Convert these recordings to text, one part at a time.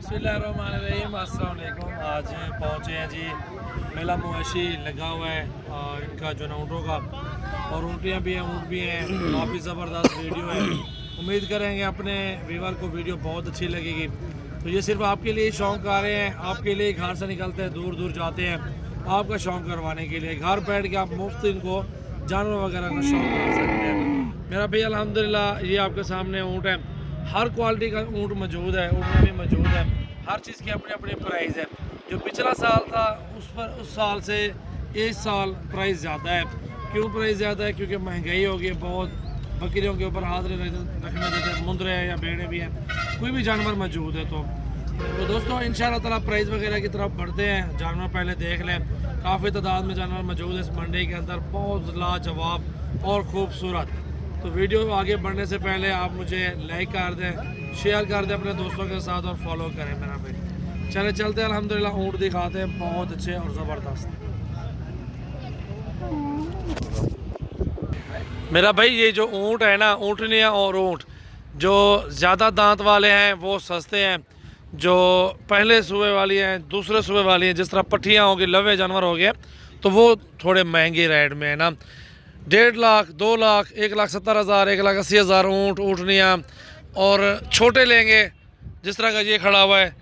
बिस्मिल्लाहिर्रहमानिर्रहीम, अस्सलाम वालेकुम। आज पहुँचे हैं जी, मेला मवेशी लगा हुआ है इनका जो ना ऊँटों का, और ऊँटियाँ भी हैं, ऊँट भी हैं। काफ़ी ज़बरदस्त वीडियो है। उम्मीद करेंगे अपने व्यूवर को वीडियो बहुत अच्छी लगेगी। तो ये सिर्फ आपके लिए शौक़ आ रहे हैं, आपके लिए घर से निकलते हैं, दूर दूर जाते हैं आपका शौक़ करवाने के लिए। घर बैठ के आप मुफ्त इनको जानवर वगैरह का शौक़ कर सकते हैं। मेरा भाई अल्हम्दुलिल्लाह ये आपके सामने ऊँट है, हर क्वालिटी का ऊँट मौजूद है, ऊँट भी मौजूद है। हर चीज़ की अपनी अपनी प्राइस है। जो पिछला साल था उस साल से इस साल प्राइस ज़्यादा है। क्यों प्राइस ज़्यादा है? क्योंकि महंगाई हो गई बहुत। बकरियों के ऊपर हाथ रखने देते, मुंदरे हैं या भेड़ें भी हैं, कोई भी जानवर मौजूद है। तो दोस्तों इंशाअल्लाह ताला प्राइस वगैरह की तरफ बढ़ते हैं। जानवर पहले देख लें, काफ़ी तादाद में जानवर मौजूद है इस मंडी के अंदर, बहुत लाजवाब और ख़ूबसूरत। तो वीडियो आगे बढ़ने से पहले आप मुझे लाइक कर दें, शेयर कर दें अपने दोस्तों के साथ और फॉलो करें मेरा भाई। चले चलते हैं, अल्हम्दुलिल्लाह ऊँट दिखाते हैं बहुत अच्छे और ज़बरदस्त। मेरा भाई ये जो ऊँट है ना, ऊँटनियाँ और ऊँट जो ज़्यादा दांत वाले हैं वो सस्ते हैं, जो पहले सूबे वाली हैं, दूसरे सूबे वाली हैं, जिस तरह पट्ठियाँ हो गई, लवे जानवर हो गए, तो वो थोड़े महंगे रेट में है ना। 1.5 लाख, 2 लाख, 1,70,000, 1,80,000 ऊँट, ऊँटनियाँ। और छोटे लेंगे, जिस तरह का ये खड़ा हुआ है,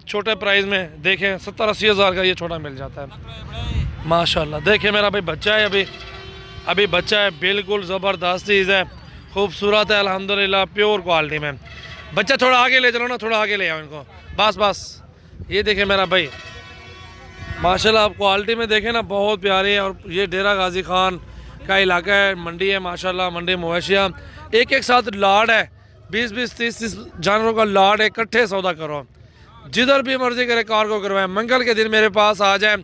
छोटे प्राइस में देखें 70-80 हज़ार का ये छोटा मिल जाता है माशाल्लाह। देखिए मेरा भाई बच्चा है, अभी बच्चा है, बिल्कुल ज़बरदस्त चीज़ है, खूबसूरत है अल्हम्दुलिल्लाह, प्योर क्वालिटी में। बच्चा थोड़ा आगे ले चलो ना, थोड़ा आगे ले आओ इनको, बस। ये देखें मेरा भाई माशाल्लाह, आप क्वालिटी में देखें ना, बहुत प्यारी है। और ये डेरा गाजी खान का इलाका है, मंडी है माशाल्लाह, मंडी मवेशियाँ एक साथ लाड है, 20-20, 30-30 जानवरों का लाड है। इकट्ठे सौदा करो, जिधर भी मर्जी करे कार को करवाएं। मंगल के दिन मेरे पास आ जाएं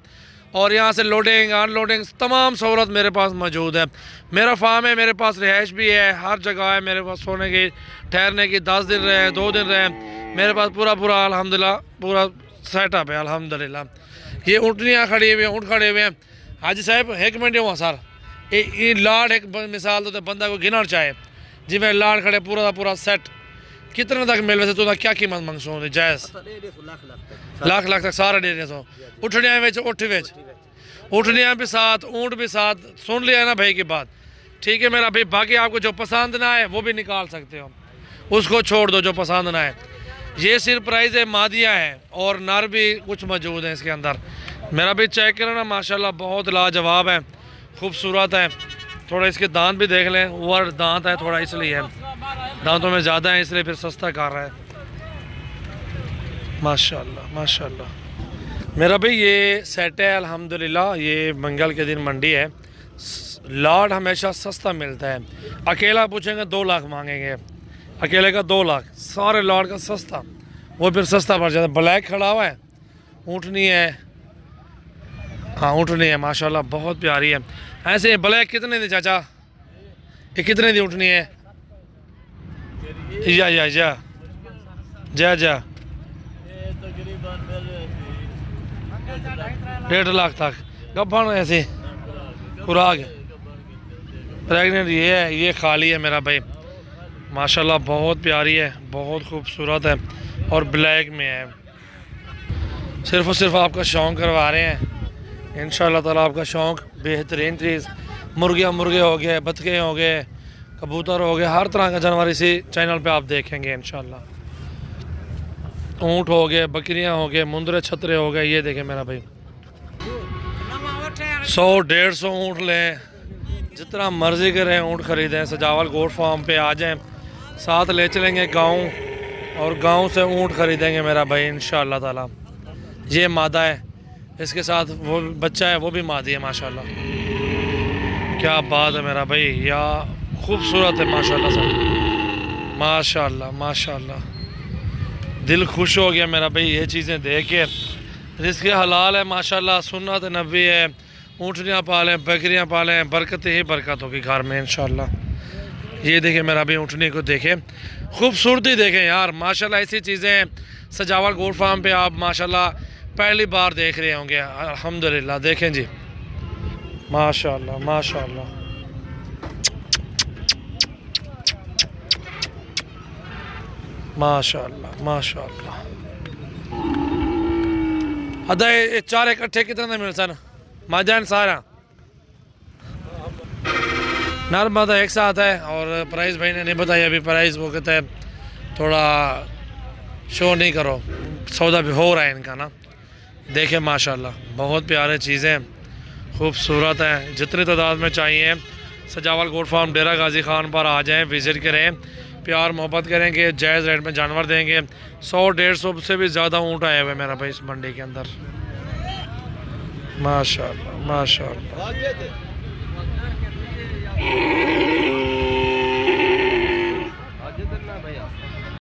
और यहाँ से लोडिंग अनलोडिंग तमाम सहूलत मेरे पास मौजूद है। मेरा फार्म है, मेरे पास रिहाइश भी है, हर जगह है मेरे पास, सोने की, ठहरने की, 10 दिन रहे, 2 दिन रहे, मेरे पास पूरा अल्हम्दुलिल्लाह पूरा सेटअप है अल्हम्दुलिल्लाह। ये ऊँटनियाँ खड़ी हुई हैं, ऊँट खड़े हुए हैं। हाजी साहब 1 मिनट हुआ सर, ये लाड एक मिसाल तो बंदा को गिनना चाहे जिमें लाड खड़े पूरा का पूरा सेट कितने तक मिल वैसे तो क्या कीमत मंगसो जायज़? लाख तक सारा 150। उठनिया उठनिया भी साथ, ऊँट भी साथ। सुन लिया ना भाई की बात, ठीक है मेरा भाई। बाकी आपको जो पसंद ना आए वो भी निकाल सकते हो, उसको छोड़ दो जो पसंद ना आए। ये सिर्फ प्राइस है, मादियाँ हैं और नर भी कुछ मौजूद हैं इसके अंदर। मेरा भी चेक करो ना माशाल्लाह, बहुत लाजवाब है, खूबसूरत है। थोड़ा इसके दांत भी देख लें, ओवर दांत है थोड़ा, इसलिए दांतों में ज़्यादा है, इसलिए फिर सस्ता कर रहा है माशाल्लाह। मेरा भाई ये सेट है अल्हम्दुलिल्लाह। ये मंगल के दिन मंडी है, लाड हमेशा सस्ता मिलता है। अकेला पूछेंगे 2 लाख मांगेंगे, अकेले का 2 लाख, सारे लाड का सस्ता, वो फिर सस्ता पड़ जाता है। ब्लैक खड़ा हुआ है, ऊँटनी है, हाँ ऊँटनी है माशाल्लाह, बहुत प्यारी है। ऐसे ब्लैक कितने दी चाचा? ये कितने दी ऊँटनी है? जा 1.5 लाख तक गप्पन ऐसे खुराक प्रेगनेंट ये है, ये खाली है मेरा भाई माशाल्लाह, बहुत प्यारी है, बहुत खूबसूरत है और ब्लैक में है। सिर्फ और सिर्फ आपका शौक़ करवा रहे हैं इंशाअल्लाह ताला, आपका शौक़ बेहतरीन चीज़। मुर्गे हो गए, बतखे हो गए, कबूतर हो गए, हर तरह का जानवर इसी चैनल पे आप देखेंगे इंशाअल्लाह। ऊँट हो गए, बकरियां हो गए, मुंदरे छतरे हो गए। ये देखें मेरा भाई 100-150 ऊँट लें, जितना मर्ज़ी करें ऊँट ख़रीदें। सजावल गोट फार्म पे आ जाएं, साथ ले चलेंगे गाँव, और गाँव से ऊँट ख़रीदेंगे मेरा भाई इंशाअल्लाह ताला। ये मादा है, इसके साथ वो बच्चा है, वो भी मादी है माशाल्लाह। क्या बात है मेरा भाई, या खूबसूरत है माशाल्लाह सब, माशाल्लाह। दिल खुश हो गया मेरा भाई ये चीज़ें देख के। रिज़्क़ हलाल है माशाल्लाह, सुन्नत नबी है। ऊँटनियाँ पालें, बकरियाँ पालें, बरकत ही बरकत होगी घर में इंशाल्लाह। ये देखें मेरा भाई, ऊँटनी को देखें, खूबसूरती देखें यार माशाल्लाह। ऐसी चीज़ें सजावल गोट फार्म पे आप माशाल्लाह पहली बार देख रहे होंगे अल्हम्दुलिल्लाह। देखें जी माशाल्लाह माशाल्लाह। अदा ये चार इकट्ठे कितने का मिल सन माजान सारा नर मादा एक साथ है। और प्राइस भाई ने नहीं बताया अभी प्राइस, वो कहते हैं थोड़ा शो नहीं करो, सौदा भी हो रहा है इनका ना। देखें माशाल्लाह बहुत प्यारे चीज़ें खूबसूरत हैं, जितनी तादाद में चाहिए सजावल गोट फार्म डेरा गाजी खान पर आ जाएं, विज़िट करें, प्यार मोहब्बत करेंगे, जायज़ रेट में जानवर देंगे। 100-150 से भी ज़्यादा ऊँट आए हुए मेरा भाई इस मंडी के अंदर माशाल्लाह माशाल्लाह।